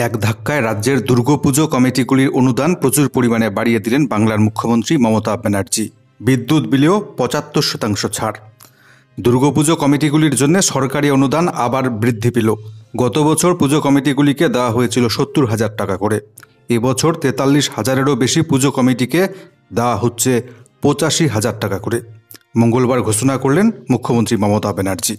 এক ধাক্কায় রাজ্যের দুর্গাপুজো কমিটিগুলির অনুদান প্রচুর পরিমাণে বাড়িয়ে দিলেন বাংলার মুখ্যমন্ত্রী মমতা ব্যানার্জি। বিদ্যুৎ বিলেও ৭৫% ছাড়। দুর্গাপুজো কমিটিগুলির জন্য সরকারি অনুদান আবার বৃদ্ধি পেল। গত বছর পুজো কমিটিগুলিকে দেওয়া হয়েছিল ৭০,০০০ টাকা করে। এবছর ৪৩,০০০-এরও বেশি পুজো কমিটিকে দেওয়া হচ্ছে ৮৫,০০০ টাকা করে। মঙ্গলবার ঘোষণা করলেন মুখ্যমন্ত্রী মমতা ব্যানার্জি।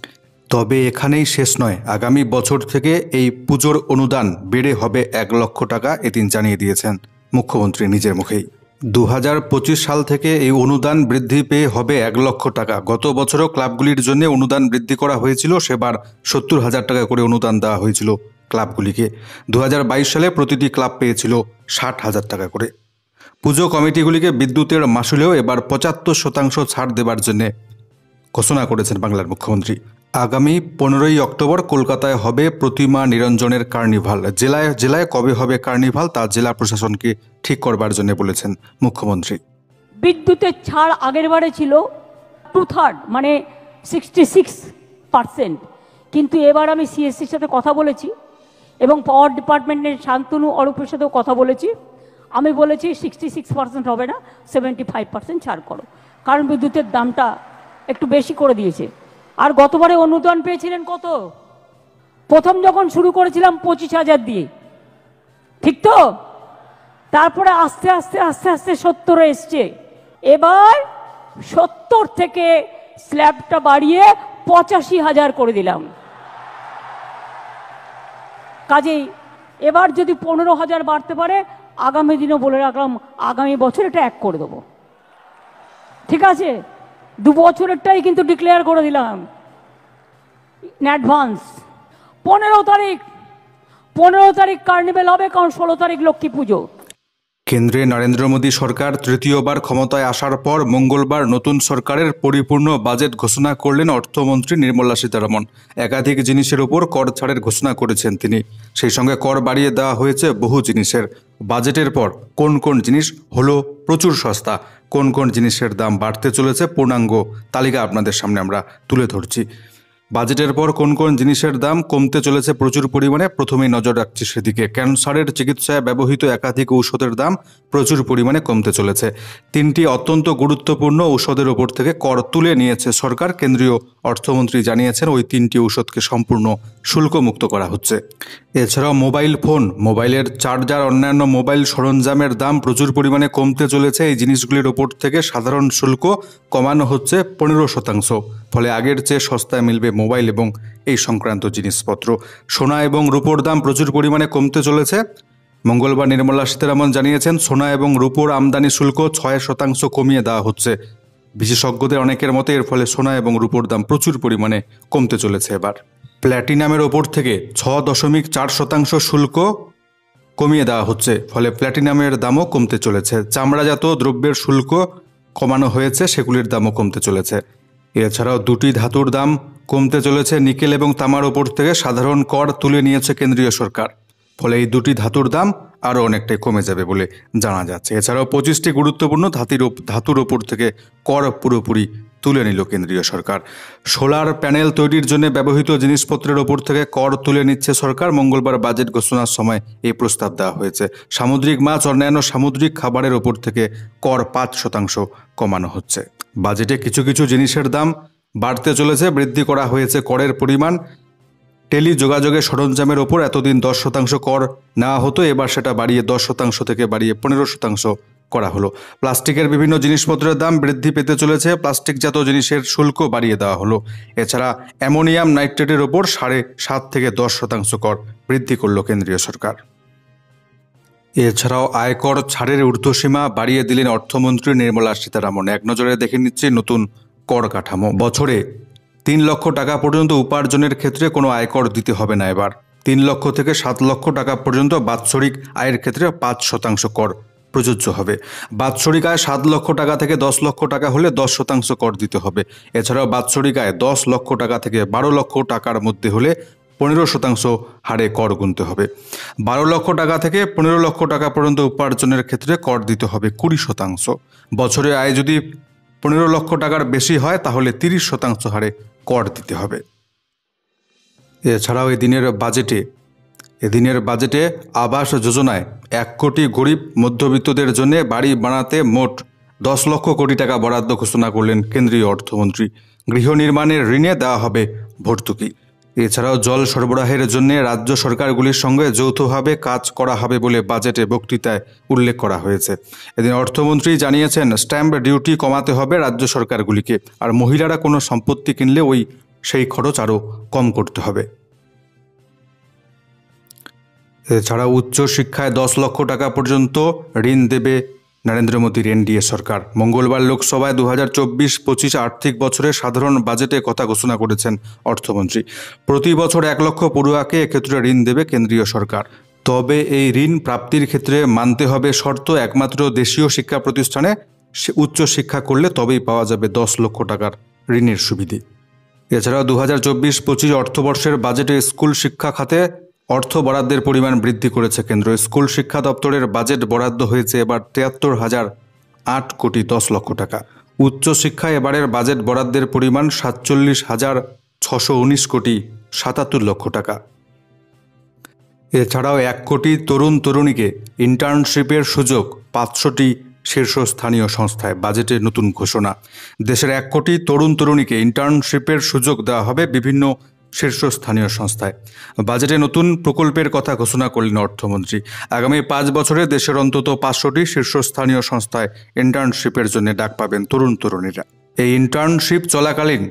তবে এখানেই শেষ নয়, আগামী বছর থেকে এই পুজোর অনুদান বেড়ে হবে ১ লক্ষ টাকা, এদিন জানিয়ে দিয়েছেন মুখ্যমন্ত্রী নিজের মুখেই। ২০২৫ সাল থেকে এই অনুদান বৃদ্ধি পেয়ে হবে ১ লক্ষ টাকা। গত বছরও ক্লাবগুলির জন্য অনুদান বৃদ্ধি করা হয়েছিল, সেবার ৭০,০০০ টাকা করে অনুদান দেওয়া হয়েছিল ক্লাবগুলিকে। ২০২২ সালে প্রতিটি ক্লাব পেয়েছিল ৬০,০০০ টাকা করে। পুজো কমিটিগুলিকে বিদ্যুতের মাসুলেও এবার ৭৫% ছাড় দেবার জন্য ঘোষণা করেছেন বাংলার মুখ্যমন্ত্রী। আগামী ১৫ই অক্টোবর কলকাতায় হবে প্রতিমা নিরঞ্জনের কার্নিভাল। জেলায় জেলায় কবে হবে কার্নিভাল তা জেলা প্রশাসনকে ঠিক করবার জন্য বলেছেন মুখ্যমন্ত্রী। বিদ্যুতের ছাড় আগের বারে ছিল 2/3 মানে 66%, কিন্তু এবার আমি সিএসসির সাথে কথা বলেছি এবং পাওয়ার ডিপার্টমেন্টের শান্তনু অরূপের সাথেও কথা বলেছি। আমি বলেছি 66% হবে না, 75% ছাড় করো, কারণ বিদ্যুতের দামটা একটু বেশি করে দিয়েছে। আর গতবারে অনুদান পেয়েছিলেন কত? প্রথম যখন শুরু করেছিলাম ২৫,০০০ দিয়ে, ঠিক তো? তারপরে আস্তে আস্তে আস্তে আস্তে ৭০ এসছে। এবার ৭০ থেকে স্ল্যাবটা বাড়িয়ে ৮৫,০০০ করে দিলাম। কাজেই এবার যদি ১৫,০০০ বাড়তে পারে, আগামী দিনও বলে রাখলাম আগামী বছর এটা ১ করে দেবো, ঠিক আছে? ২ বছরেরটাই কিন্তু ডিক্লেয়ার করে দিলাম ইন অ্যাডভান্স। ১৫ তারিখ কার্নিভেল হবে, কারণ ১৬ তারিখ লক্ষ্মী পুজো। কেন্দ্রে নরেন্দ্র মোদী সরকার তৃতীয়বার ক্ষমতায় আসার পর মঙ্গলবার নতুন সরকারের পরিপূর্ণ বাজেট ঘোষণা করলেন অর্থমন্ত্রী নির্মলা সীতারমণ। একাধিক জিনিসের উপর কর ছাড়ের ঘোষণা করেছেন তিনি। সেই সঙ্গে কর বাড়িয়ে দেওয়া হয়েছে বহু জিনিসের। বাজেটের পর কোন কোন জিনিস হলো প্রচুর সস্তা, কোন কোন জিনিসের দাম বাড়তে চলেছে, পূর্ণাঙ্গ তালিকা আপনাদের সামনে আমরা তুলে ধরছি। বাজেটের পর কোন কোন জিনিসের দাম কমতে চলেছে প্রচুর পরিমাণে, প্রথমেই নজর রাখছি সেদিকে। ক্যান্সারের চিকিৎসায় ব্যবহৃত একাধিক ঔষধের দাম প্রচুর পরিমাণে কমতে চলেছে। ৩টি অত্যন্ত গুরুত্বপূর্ণ ঔষধের ওপর থেকে কর তুলে নিয়েছে সরকার। কেন্দ্রীয় অর্থমন্ত্রী জানিয়েছেন ওই ৩টি ঔষধকে সম্পূর্ণ শুল্কমুক্ত করা হচ্ছে। এছাড়াও মোবাইল ফোন, মোবাইলের চার্জার, অন্যান্য মোবাইল সরঞ্জামের দাম প্রচুর পরিমাণে কমতে চলেছে। এই জিনিসগুলির ওপর থেকে সাধারণ শুল্ক কমানো হচ্ছে ১৫%। ফলে আগের চেয়ে সস্তায় মিলবে মোবাইল এবং এই সংক্রান্ত জিনিসপত্র। সোনা এবং রূপোর দাম প্রচুর পরিমাণে কমতে চলেছে। মঙ্গলবার নির্মলা সীতারমণ জানিয়েছেন সোনা এবং রূপোর আমদানি শুল্ক ৬% কমিয়ে দেওয়া হচ্ছে। বিশেষজ্ঞদের অনেকের মতে এর ফলে সোনা এবং রূপোর দাম প্রচুর পরিমাণে কমতে চলেছে। এবার প্ল্যাটিনামের ওপর থেকে ৬.৪% শুল্ক কমিয়ে দেওয়া হচ্ছে, ফলে প্ল্যাটিনামের দামও কমতে চলেছে। চামড়াজাত দ্রব্যের শুল্ক কমানো হয়েছে, সেগুলির দামও কমতে চলেছে। এছাড়াও ২টি ধাতুর দাম কমতে চলেছে। নিকেল এবং তামার ওপর থেকে সাধারণ কর তুলে নিয়েছে কেন্দ্রীয় সরকার, ফলে এই ২টি ধাতুর দাম আরও অনেকটাই কমে যাবে বলে জানা যাচ্ছে। এছাড়াও ২৫টি গুরুত্বপূর্ণ ধাতুর ওপর থেকে কর পুরোপুরি তুলে নিল কেন্দ্রীয় সরকার। সোলার প্যানেল তৈরির জন্য ব্যবহৃত জিনিসপত্রের ওপর থেকে কর তুলে নিচ্ছে সরকার। মঙ্গলবার বাজেট ঘোষণার সময় এই প্রস্তাব দেওয়া হয়েছে। সামুদ্রিক মাছ, অন্যান্য সামুদ্রিক খাবারের ওপর থেকে কর ৫% কমানো হচ্ছে। বাজেটে কিছু কিছু জিনিসের দাম বাড়তে চলেছে, বৃদ্ধি করা হয়েছে করের পরিমাণ। টেলিযোগাযোগের সরঞ্জামের ওপর এতদিন ১০% কর নেওয়া হতো, এবার সেটা বাড়িয়ে ১০% থেকে বাড়িয়ে 15% করা হলো। প্লাস্টিকের বিভিন্ন জিনিসপত্রের দাম বৃদ্ধি পেতে চলেছে, প্লাস্টিকজাত জিনিসের শুল্ক বাড়িয়ে দেওয়া হলো। এছাড়া অ্যামোনিয়াম নাইট্রেটের ওপর ৭.৫ থেকে ১০% কর বৃদ্ধি করল কেন্দ্রীয় সরকার। এছাড়াও আয়কর ছাড়ের ঊর্ধ্বসীমা বাড়িয়ে দিলেন অর্থমন্ত্রী নির্মলা সীতারমণ। এক নজরে দেখে নিচ্ছে নতুন কর কাঠামো। বছরে ৩ লক্ষ টাকা পর্যন্ত উপার্জনের ক্ষেত্রে কোনো আয়কর দিতে হবে না। এবার ৩ লক্ষ থেকে ৭ লক্ষ টাকা পর্যন্ত বাৎসরিক আয়ের ক্ষেত্রে ৫% কর প্রযোজ্য হবে। বাৎসরিক আয় ৭ লক্ষ টাকা থেকে ১০ লক্ষ টাকা হলে ১০% কর দিতে হবে। এছাড়াও বাৎসরিক আয় ১০ লক্ষ টাকা থেকে ১২ লক্ষ টাকার মধ্যে হলে 15% হারে কর গুনতে হবে। ১২ লক্ষ টাকা থেকে ১৫ লক্ষ টাকা পর্যন্ত উপার্জনের ক্ষেত্রে কর দিতে হবে 20%। বছরে আয় যদি ১৫ লক্ষ টাকার বেশি হয় তাহলে 30% হারে কর দিতে হবে। এছাড়াও এই দিনের বাজেটে এদিনের বাজেটে আবাস যোজনায় 1 কোটি গরিব মধ্যবিত্তদের জন্য বাড়ি বানাতে মোট 10 লক্ষ কোটি টাকা বরাদ্দ ঘোষণা করলেন কেন্দ্রীয় অর্থমন্ত্রী। গৃহ নির্মাণের ঋণে দেওয়া হবে ভর্তুকি। এছাড়াও জল সরবরাহের জন্য রাজ্য সরকারগুলির সঙ্গে যৌথভাবে কাজ করা হবে বলে বাজেটে বক্তৃতায় উল্লেখ করা হয়েছে। এদিন অর্থমন্ত্রী জানিয়েছেন, স্ট্যাম্প ডিউটি কমাতে হবে রাজ্য সরকারগুলিকে, আর মহিলারা কোনো সম্পত্তি কিনলে সেই খরচ আরও কম করতে হবে। এছাড়া উচ্চশিক্ষায় 10 লক্ষ টাকা পর্যন্ত ঋণ দেবে নরেন্দ্র মোদীর এনডিএ সরকার। মঙ্গলবার লোকসভায় 2024-25 আর্থিক বছরের সাধারণ বাজেটে কথা ঘোষণা করেছেন অর্থমন্ত্রী। প্রতি বছর 1 লক্ষ পড়ুয়াকে এক্ষেত্রে ঋণ দেবে কেন্দ্রীয় সরকার। তবে এই ঋণ প্রাপ্তির ক্ষেত্রে মানতে হবে শর্ত, একমাত্র দেশীয় শিক্ষা প্রতিষ্ঠানে উচ্চশিক্ষা করলে তবেই পাওয়া যাবে 10 লক্ষ টাকার ঋণের সুবিধে। এছাড়াও 2024-25 অর্থবর্ষের বাজেটে স্কুল শিক্ষা খাতে অর্থ বরাদ্দের পরিমাণ বৃদ্ধি করেছে কেন্দ্র। স্কুল শিক্ষা দপ্তরের বাজেট বরাদ্দ হয়েছে এবার 73,008 কোটি 10 লক্ষ টাকা। উচ্চশিক্ষায় এবারের বাজেট বরাদ্দের পরিমাণ 47,619 কোটি 77 লক্ষ টাকা। এছাড়াও 1 কোটি তরুণ তরুণীকে ইন্টার্নশিপের সুযোগ 500টি শীর্ষস্থানীয় সংস্থায়, বাজেটে নতুন ঘোষণা। দেশের 1 কোটি তরুণ তরুণীকে ইন্টার্নশিপের সুযোগ দেওয়া হবে বিভিন্ন শীর্ষস্থানীয় সংস্থায়। বাজেটে নতুন প্রকল্পের কথা ঘোষণা করলেন অর্থমন্ত্রী। আগামী 5 বছরে দেশের অন্তত 500টি শীর্ষস্থানীয় সংস্থায় ইন্টার্নশিপের জন্য ডাক পাবেন তরুণ তরুণীরা। এই ইন্টার্নশিপ চলাকালীন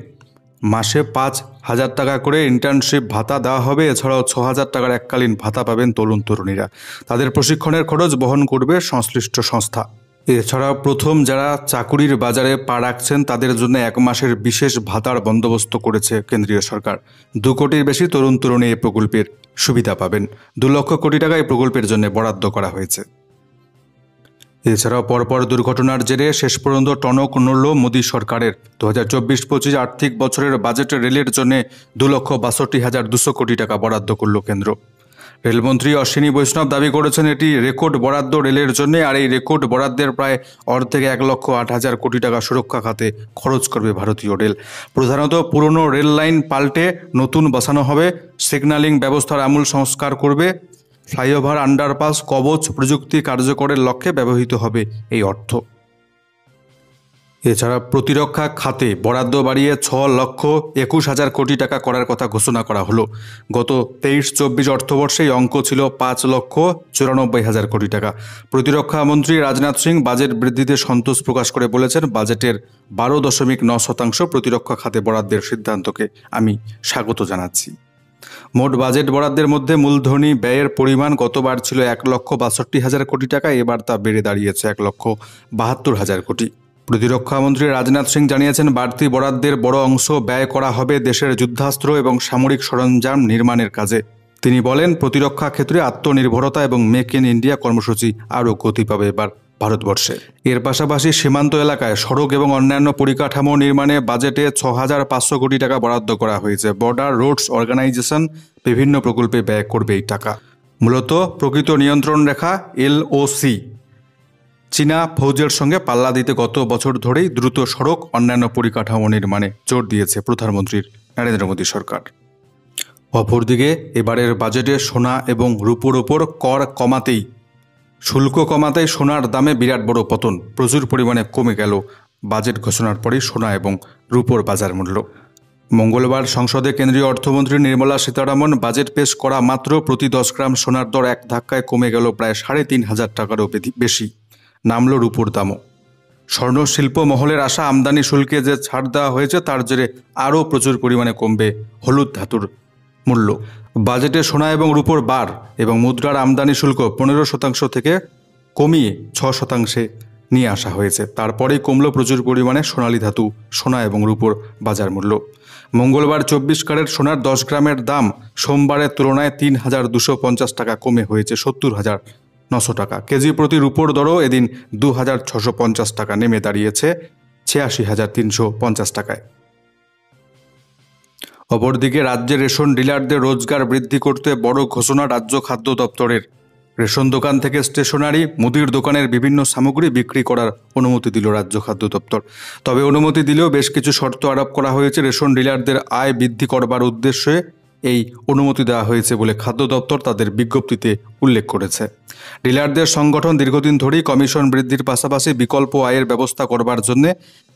মাসে 5,000 টাকা করে ইন্টার্নশিপ ভাতা দেওয়া হবে। এছাড়াও 6,000 টাকার এককালীন ভাতা পাবেন তরুণ তরুণীরা। তাদের প্রশিক্ষণের খরচ বহন করবে সংশ্লিষ্ট সংস্থা। এছাড়াও প্রথম যারা চাকুরির বাজারে পা রাখছেন তাদের জন্য 1 মাসের বিশেষ ভাতার বন্দোবস্ত করেছে কেন্দ্রীয় সরকার। 2 কোটির বেশি তরুণ তরুণী এই প্রকল্পের সুবিধা পাবেন। 2 লক্ষ কোটি টাকা এই প্রকল্পের জন্য বরাদ্দ করা হয়েছে। এছাড়াও পরপর দুর্ঘটনার জেরে শেষ পর্যন্ত টনক নড়ল মোদী সরকারের। 2024-25 আর্থিক বছরের বাজেটে রেলের জন্য 2,62,200 কোটি টাকা বরাদ্দ করল কেন্দ্র। রেলমন্ত্রী অশ্বিনী বৈষ্ণব দাবি করেছেন এটি রেকর্ড বরাদ্দ রেলের জন্য, আর এই রেকর্ড বরাদ্দের প্রায় অর্ধেক 1,08,000 কোটি টাকা সুরক্ষা খাতে খরচ করবে ভারতীয় রেল। প্রধানত পুরনো রেল লাইন পাল্টে নতুন বসানো হবে, সিগন্যালিং ব্যবস্থার আমূল সংস্কার করবে, ফ্লাইওভার, আন্ডারপাস, কবচ প্রযুক্তি কার্যকরের লক্ষ্যে ব্যবহৃত হবে এই অর্থ। এছাড়া প্রতিরক্ষা খাতে বরাদ্দ বাড়িয়ে 6,21,000 কোটি টাকা করার কথা ঘোষণা করা হলো। গত 23-24 অর্থবর্ষে এই অঙ্ক ছিল 5,94,000 কোটি টাকা। প্রতিরক্ষা মন্ত্রী রাজনাথ সিং বাজেট বৃদ্ধিতে সন্তোষ প্রকাশ করে বলেছেন, বাজেটের 12.9% প্রতিরক্ষা খাতে বরাদ্দের সিদ্ধান্তকে আমি স্বাগত জানাচ্ছি। মোট বাজেট বরাদ্দের মধ্যে মূলধনী ব্যয়ের পরিমাণ গতবার ছিল 1,62,000 কোটি টাকা, এবার তা বেড়ে দাঁড়িয়েছে 1,72,000 কোটি। প্রতিরক্ষামন্ত্রী রাজনাথ সিং জানিয়েছেন, বাড়তি বরাদ্দের বড় অংশ ব্যয় করা হবে দেশের যুদ্ধাস্ত্র এবং সামরিক সরঞ্জাম নির্মাণের কাজে। তিনি বলেন, প্রতিরক্ষা ক্ষেত্রে আত্মনির্ভরতা এবং মেক ইন ইন্ডিয়া কর্মসূচি আরও গতি পাবে এবার ভারতবর্ষে। এর পাশাপাশি সীমান্ত এলাকায় সড়ক এবং অন্যান্য পরিকাঠামো নির্মাণে বাজেটে 6,500 কোটি টাকা বরাদ্দ করা হয়েছে। বর্ডার রোডস অর্গানাইজেশন বিভিন্ন প্রকল্পে ব্যয় করবে এই টাকা। মূলত প্রকৃত নিয়ন্ত্রণ রেখা LOC চীনা ফৌজের সঙ্গে পাল্লা দিতে গত বছর ধরেই দ্রুত সড়ক অন্যান্য পরিকাঠামো নির্মাণে জোর দিয়েছে প্রধানমন্ত্রীর নরেন্দ্র মোদী সরকার। অপরদিকে এবারের বাজেটে সোনা এবং রূপোর ওপর শুল্ক কমাতেই সোনার দামে বিরাট বড় পতন। প্রচুর পরিমাণে কমে গেল বাজেট ঘোষণার পরই সোনা এবং রূপোর বাজার মূল্য। মঙ্গলবার সংসদে কেন্দ্রীয় অর্থমন্ত্রী নির্মলা সীতারামন বাজেট পেশ করা মাত্র প্রতি 10 গ্রাম সোনার দর এক ধাক্কায় কমে গেল প্রায় 3,500 টাকারও বেশি। নামল রূপোর দামও। স্বর্ণ শিল্প মহলের আশা, আমদানি শুল্কে যে ছাড় দেওয়া হয়েছে তার জেরে আরও প্রচুর পরিমাণে কমবে হলুদ ধাতুর মূল্য। বাজেটে সোনা এবং রূপোর বার এবং মুদ্রার আমদানি শুল্ক 15% থেকে কমিয়ে 6% নিয়ে আসা হয়েছে। তারপরেই কমল প্রচুর পরিমাণে সোনালী ধাতু, সোনা এবং রূপোর বাজার মূল্য। মঙ্গলবার 24 ক্যারেট সোনার 10 গ্রামের দাম সোমবারের তুলনায় 3,250 টাকা কমে হয়েছে 70,900 টাকা। কেজি প্রতি রূপোর দরও এদিন 2,650 টাকা নেমে দাঁড়িয়েছে 86,350 টাকায়। অপরদিকে রাজ্যের রেশন ডিলারদের রোজগার বৃদ্ধি করতে বড় ঘোষণা রাজ্য খাদ্য দপ্তরের। রেশন দোকান থেকে স্টেশনারি, মুদির দোকানের বিভিন্ন সামগ্রী বিক্রি করার অনুমতি দিল রাজ্য খাদ্য দপ্তর। তবে অনুমতি দিলেও বেশ কিছু শর্ত আরোপ করা হয়েছে। রেশন ডিলারদের আয় বৃদ্ধি করবার উদ্দেশ্যে এই অনুমতি দেওয়া হয়েছে বলে খাদ্য দপ্তর তাদের বিজ্ঞপ্তিতে উল্লেখ করেছে। ডিলারদের সংগঠন দীর্ঘদিন ধরেই কমিশন বৃদ্ধির পাশাপাশি বিকল্প আয়ের ব্যবস্থা করবার জন্য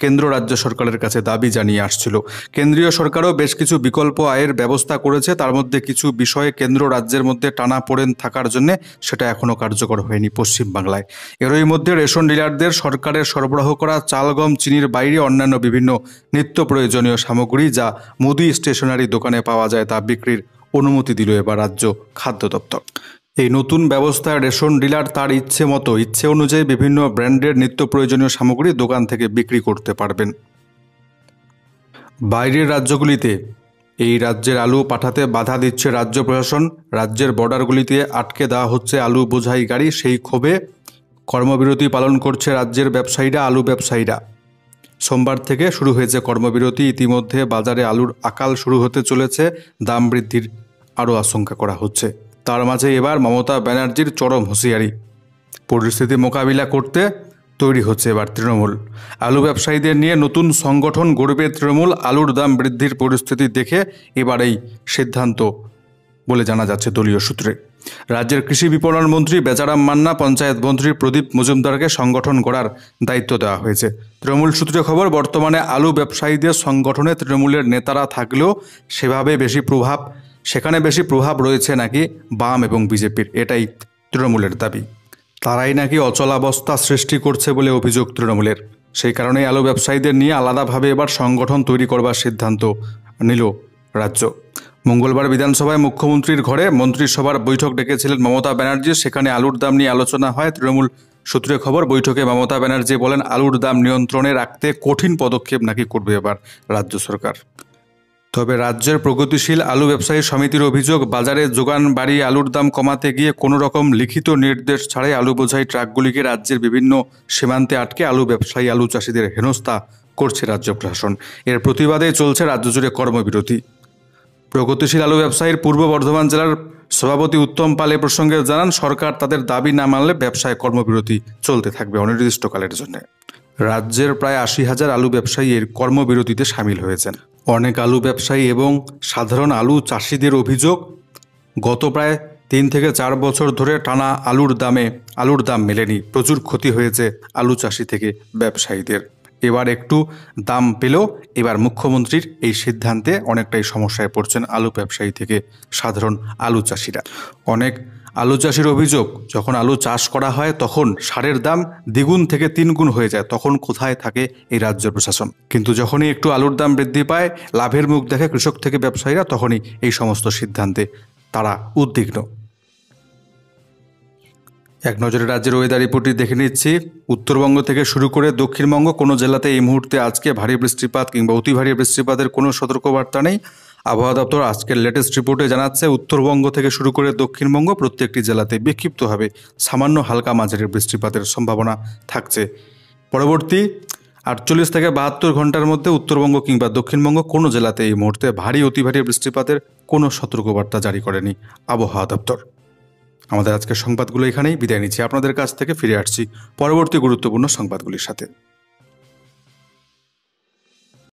কেন্দ্র রাজ্য সরকারের কাছে দাবি জানিয়ে আসছিল। কেন্দ্রীয় সরকারও বেশ কিছু বিকল্প আয়ের ব্যবস্থা করেছে, তার মধ্যে কিছু বিষয়ে কেন্দ্র রাজ্যের মধ্যে টানাপোড়েন থাকার জন্য সেটা এখনও কার্যকর হয়নি পশ্চিমবাংলায়। এরই মধ্যে রেশন ডিলারদের সরকারের সরবরাহ করা চাল, গম, চিনির বাইরে অন্যান্য বিভিন্ন নিত্য প্রয়োজনীয় সামগ্রী যা মুদি স্টেশনারি দোকানে পাওয়া যায় তা বিক্রির অনুমতি দিল এবার রাজ্য খাদ্য দপ্তর। এই নতুন ব্যবস্থায় রেশন ডিলার তার ইচ্ছে অনুযায়ী বিভিন্ন ব্র্যান্ডের নিত্য প্রয়োজনীয় সামগ্রী দোকান থেকে বিক্রি করতে পারবেন। বাইরের রাজ্যগুলিতে এই রাজ্যের আলু পাঠাতে বাধা দিচ্ছে রাজ্য প্রশাসন। রাজ্যের বর্ডারগুলিতে আটকে দেওয়া হচ্ছে আলু বোঝাই গাড়ি। সেই ক্ষোভে কর্মবিরতি পালন করছে রাজ্যের আলু ব্যবসায়ীরা। সোমবার থেকে শুরু হয়েছে কর্মবিরতি। ইতিমধ্যে বাজারে আলুর আকাল শুরু হতে চলেছে, দাম বৃদ্ধির আরও আশঙ্কা করা হচ্ছে। তার মাঝে এবার মমতা ব্যানার্জির চরম হুঁশিয়ারি। পরিস্থিতি মোকাবিলা করতে তৈরি হচ্ছে এবার তৃণমূল। আলু ব্যবসায়ীদের নিয়ে নতুন সংগঠন গড়বে তৃণমূল। আলুর দাম বৃদ্ধির পরিস্থিতি দেখে এবার এই সিদ্ধান্ত বলে জানা যাচ্ছে দলীয় সূত্রে। রাজ্যের কৃষি বিপণন মন্ত্রী বেচারাম মান্না, পঞ্চায়েত মন্ত্রী প্রদীপ মজুমদারকে সংগঠন গড়ার দায়িত্ব দেওয়া হয়েছে। তৃণমূল সূত্রে খবর, বর্তমানে আলু ব্যবসায়ীদের সংগঠনে তৃণমূলের নেতারা থাকলেও সেখানে বেশি প্রভাব রয়েছে নাকি বাম এবং বিজেপির, এটাই তৃণমূলের দাবি। তারাই নাকি অচলাবস্থা সৃষ্টি করছে বলে অভিযোগ তৃণমূলের। সেই কারণেই আলু ব্যবসায়ীদের নিয়ে আলাদাভাবে এবার সংগঠন তৈরি করবার সিদ্ধান্ত নিল রাজ্য। মঙ্গলবার বিধানসভায় মুখ্যমন্ত্রীর ঘরে মন্ত্রিসভার বৈঠক ডেকেছিলেন মমতা ব্যানার্জি। সেখানে আলুর দাম নিয়ে আলোচনা হয়। তৃণমূল সূত্রে খবর, বৈঠকে মমতা ব্যানার্জি বলেন, আলুর দাম নিয়ন্ত্রণে রাখতে কঠিন পদক্ষেপ নাকি করবে এবার রাজ্য সরকার। তবে রাজ্যের প্রগতিশীল আলু ব্যবসায়ী সমিতির অভিযোগ, বাজারে যোগান বাড়িয়ে আলুর দাম কমাতে গিয়ে কোনো রকম লিখিত নির্দেশ ছাড়াই আলু বোঝাই ট্রাকগুলিকে রাজ্যের বিভিন্ন সীমান্তে আটকে আলু ব্যবসায়ী, আলু চাষিদের হেনস্থা করছে রাজ্য প্রশাসন। এর প্রতিবাদে চলছে রাজ্য জুড়ে কর্মবিরতি। প্রগতিশীল আলু ব্যবসায়ীর পূর্ব বর্ধমান জেলার সভাপতি উত্তম পাল এ প্রসঙ্গে জানান, সরকার তাদের দাবি না মানলে ব্যবসায় কর্মবিরতি চলতে থাকবে অনির্দিষ্টকালের জন্য। রাজ্যের প্রায় ৮০,০০০ আলু ব্যবসায়ী এর কর্মবিরতিতে সামিল হয়েছেন। অনেক আলু ব্যবসায়ী এবং সাধারণ আলু চাষিদের অভিযোগ, গত প্রায় ৩ থেকে ৪ বছর ধরে টানা আলুর দাম মেলেনি। প্রচুর ক্ষতি হয়েছে আলু চাষি থেকে ব্যবসায়ীদের। এবার একটু দাম পেলেও এবার মুখ্যমন্ত্রীর এই সিদ্ধান্তে অনেকটাই সমস্যায় পড়ছেন আলু ব্যবসায়ী থেকে সাধারণ আলু চাষিরা। অনেক আলু চাষির অভিযোগ, যখন আলু চাষ করা হয় তখন সারের দাম দ্বিগুণ থেকে ৩ গুণ হয়ে যায়, তখন কোথায় থাকে এই রাজ্য প্রশাসন? কিন্তু যখনই একটু আলুর দাম বৃদ্ধি পায়, লাভের মুখ দেখে কৃষক থেকে ব্যবসায়ীরা, তখনই এই সমস্ত সিদ্ধান্তে তারা উদ্বিগ্ন। এক নজরে রাজ্যের ওয়েদার রিপোর্টটি দেখে নিচ্ছি। উত্তরবঙ্গ থেকে শুরু করে দক্ষিণবঙ্গ কোনো জেলাতে এই মুহূর্তে আজকে ভারী বৃষ্টিপাত কিংবা অতি ভারী বৃষ্টিপাতের কোনো সতর্কবার্তা নেই। আবহাওয়া দপ্তর আজকের লেটেস্ট রিপোর্টে জানাচ্ছে, উত্তরবঙ্গ থেকে শুরু করে দক্ষিণবঙ্গ প্রত্যেকটি জেলাতে বিক্ষিপ্তভাবে সামান্য হালকা মাঝারি বৃষ্টিপাতের সম্ভাবনা থাকছে। পরবর্তী ৪৮ থেকে ৭২ ঘন্টার মধ্যে উত্তরবঙ্গ কিংবা দক্ষিণবঙ্গ কোনো জেলাতে এই মুহূর্তে ভারী অতি ভারী বৃষ্টিপাতের কোনো সতর্কবার্তা জারি করেনি আবহাওয়া দপ্তর। আমাদের আজকের সংবাদগুলো এখানেই বিদায় নিচ্ছি। আপনাদের কাছ থেকে ফিরে আসছি পরবর্তী গুরুত্বপূর্ণ সংবাদগুলির সাথে।